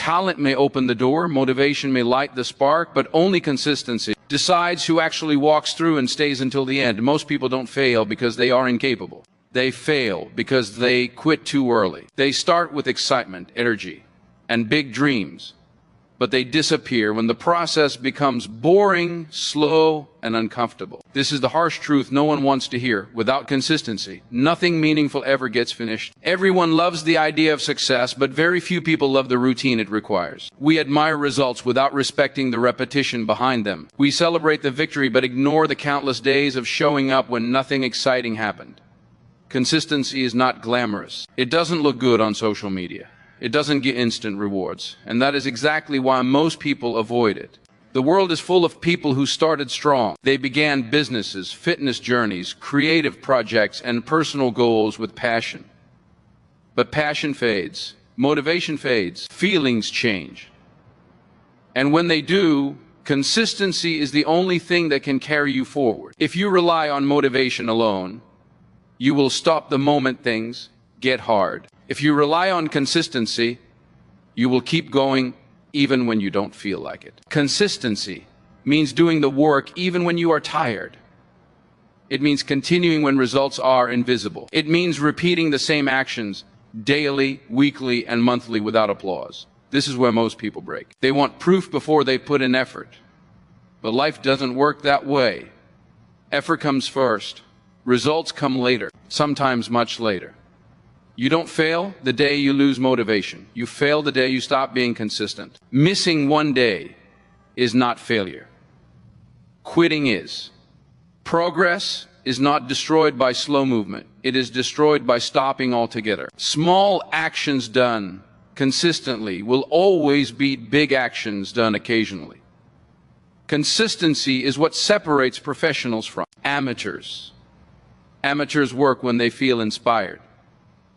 Talent may open the door, motivation may light the spark, but only consistency decides who actually walks through and stays until the end. Most people don't fail because they are incapable. They fail because they quit too early. They start with excitement, energy, and big dreams, but they disappear when the process becomes boring, slow, and uncomfortable. This is the harsh truth no one wants to hear. Without consistency, nothing meaningful ever gets finished. Everyone loves the idea of success, but very few people love the routine it requires. We admire results without respecting the repetition behind them. We celebrate the victory, but ignore the countless days of showing up when nothing exciting happened. Consistency is not glamorous. It doesn't look good on social media. It doesn't get instant rewards, and that is exactly why most people avoid it. The world is full of people who started strong. They began businesses, fitness journeys, creative projects, and personal goals with passion. But passion fades, motivation fades, feelings change. And when they do, consistency is the only thing that can carry you forward. If you rely on motivation alone, you will stop the moment things get hard. If you rely on consistency, you will keep going even when you don't feel like it. Consistency means doing the work even when you are tired. It means continuing when results are invisible. It means repeating the same actions daily, weekly, and monthly without applause. This is where most people break. They want proof before they put in effort. But life doesn't work that way. Effort comes first. Results come later, sometimes much later. You don't fail the day you lose motivation. You fail the day you stop being consistent. Missing one day is not failure. Quitting is. Progress is not destroyed by slow movement. It is destroyed by stopping altogether. Small actions done consistently will always beat big actions done occasionally. Consistency is what separates professionals from amateurs. Amateurs work when they feel inspired.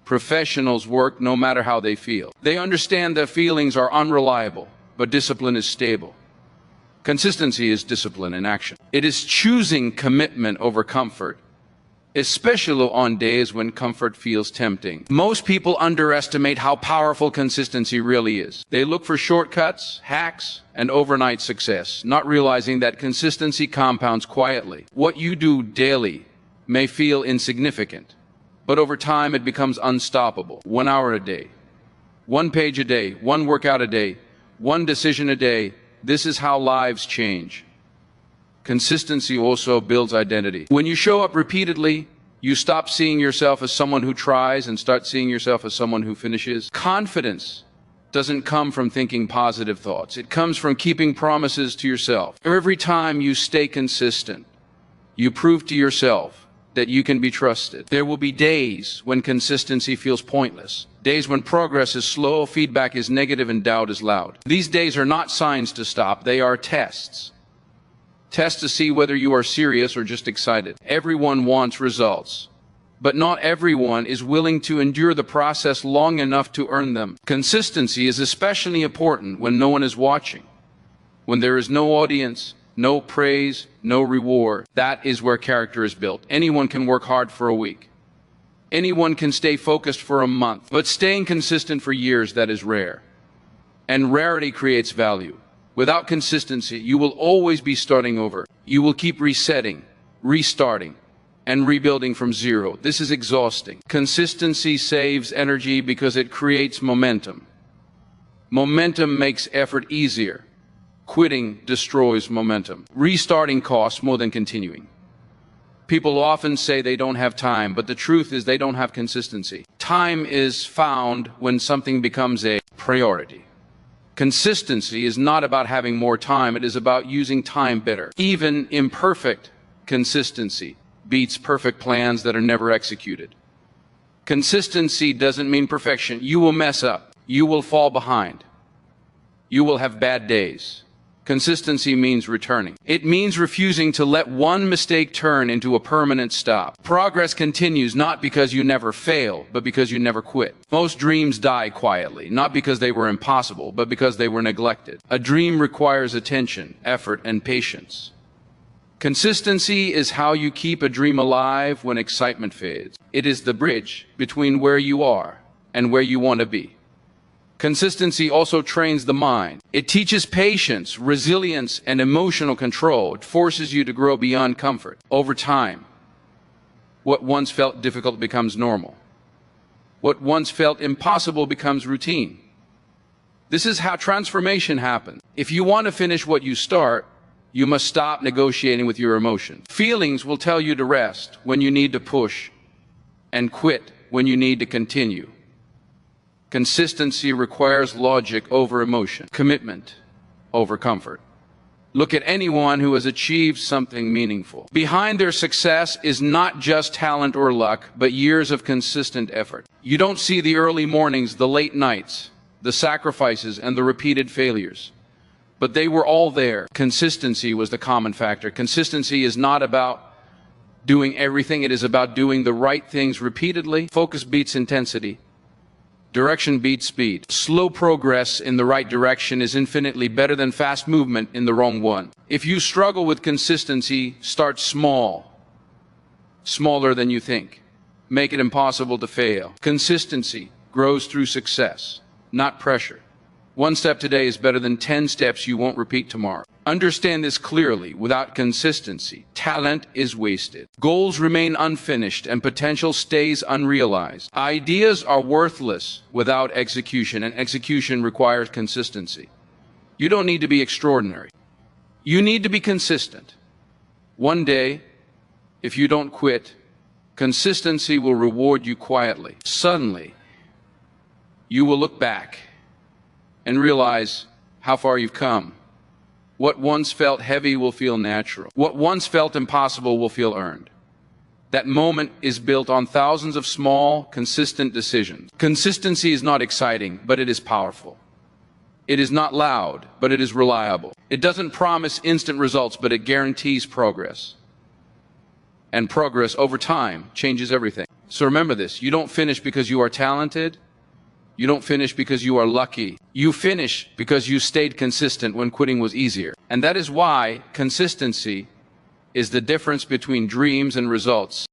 Professionals work no matter how they feel. They understand that feelings are unreliable, but discipline is stable. Consistency is discipline in action. It is choosing commitment over comfort, especially on days when comfort feels tempting. Most people underestimate how powerful consistency really is. They look for shortcuts, hacks, and overnight success, not realizing that consistency compounds quietly. What you do daily may feel insignificant, but over time it becomes unstoppable. 1 hour a day, 1 page a day, 1 workout a day, 1 decision a day. This is how lives change. Consistency also builds identity. When you show up repeatedly, you stop seeing yourself as someone who tries and start seeing yourself as someone who finishes. Confidence doesn't come from thinking positive thoughts. It comes from keeping promises to yourself. Every time you stay consistent, you prove to yourself that you can be trusted. There will be days when consistency feels pointless. Days when progress is slow, feedback is negative, and doubt is loud. These days are not signs to stop. They are tests. Tests to see whether you are serious or just excited. Everyone wants results, but not everyone is willing to endure the process long enough to earn them. Consistency is especially important when no one is watching, when there is no audience, no praise, no reward. That is where character is built. Anyone can work hard for a week. Anyone can stay focused for a month. But staying consistent for years, that is rare. And rarity creates value. Without consistency, you will always be starting over. You will keep resetting, restarting, and rebuilding from zero. This is exhausting. Consistency saves energy because it creates momentum. Momentum makes effort easier. Quitting destroys momentum. Restarting costs more than continuing. People often say they don't have time, but the truth is they don't have consistency. Time is found when something becomes a priority. Consistency is not about having more time, it is about using time better. Even imperfect consistency beats perfect plans that are never executed. Consistency doesn't mean perfection. You will mess up. You will fall behind. You will have bad days. Consistency means returning. It means refusing to let one mistake turn into a permanent stop. Progress continues not because you never fail, but because you never quit. Most dreams die quietly, not because they were impossible, but because they were neglected. A dream requires attention, effort, and patience. Consistency is how you keep a dream alive when excitement fades. It is the bridge between where you are and where you want to be. Consistency also trains the mind. It teaches patience, resilience, and emotional control. It forces you to grow beyond comfort. Over time, what once felt difficult becomes normal. What once felt impossible becomes routine. This is how transformation happens. If you want to finish what you start, you must stop negotiating with your emotions. Feelings will tell you to rest when you need to push, and quit when you need to continue. Consistency requires logic over emotion, commitment over comfort. Look at anyone who has achieved something meaningful. Behind their success is not just talent or luck, but years of consistent effort. You don't see the early mornings, the late nights, the sacrifices, and the repeated failures. But they were all there. Consistency was the common factor. Consistency is not about doing everything. It is about doing the right things repeatedly. Focus beats intensity. Direction beats speed. Slow progress in the right direction is infinitely better than fast movement in the wrong one. If you struggle with consistency, start small. Smaller than you think. Make it impossible to fail. Consistency grows through success, not pressure. One step today is better than 10 steps you won't repeat tomorrow. Understand this clearly. Without consistency, talent is wasted. Goals remain unfinished and potential stays unrealized. Ideas are worthless without execution, and execution requires consistency. You don't need to be extraordinary. You need to be consistent. One day, if you don't quit, consistency will reward you quietly. Suddenly, you will look back and realize how far you've come. What once felt heavy will feel natural. What once felt impossible will feel earned. That moment is built on thousands of small, consistent decisions. Consistency is not exciting, but it is powerful. It is not loud, but it is reliable. It doesn't promise instant results, but it guarantees progress. And progress over time changes everything. So remember this, you don't finish because you are talented. You don't finish because you are lucky. You finish because you stayed consistent when quitting was easier. And that is why consistency is the difference between dreams and results.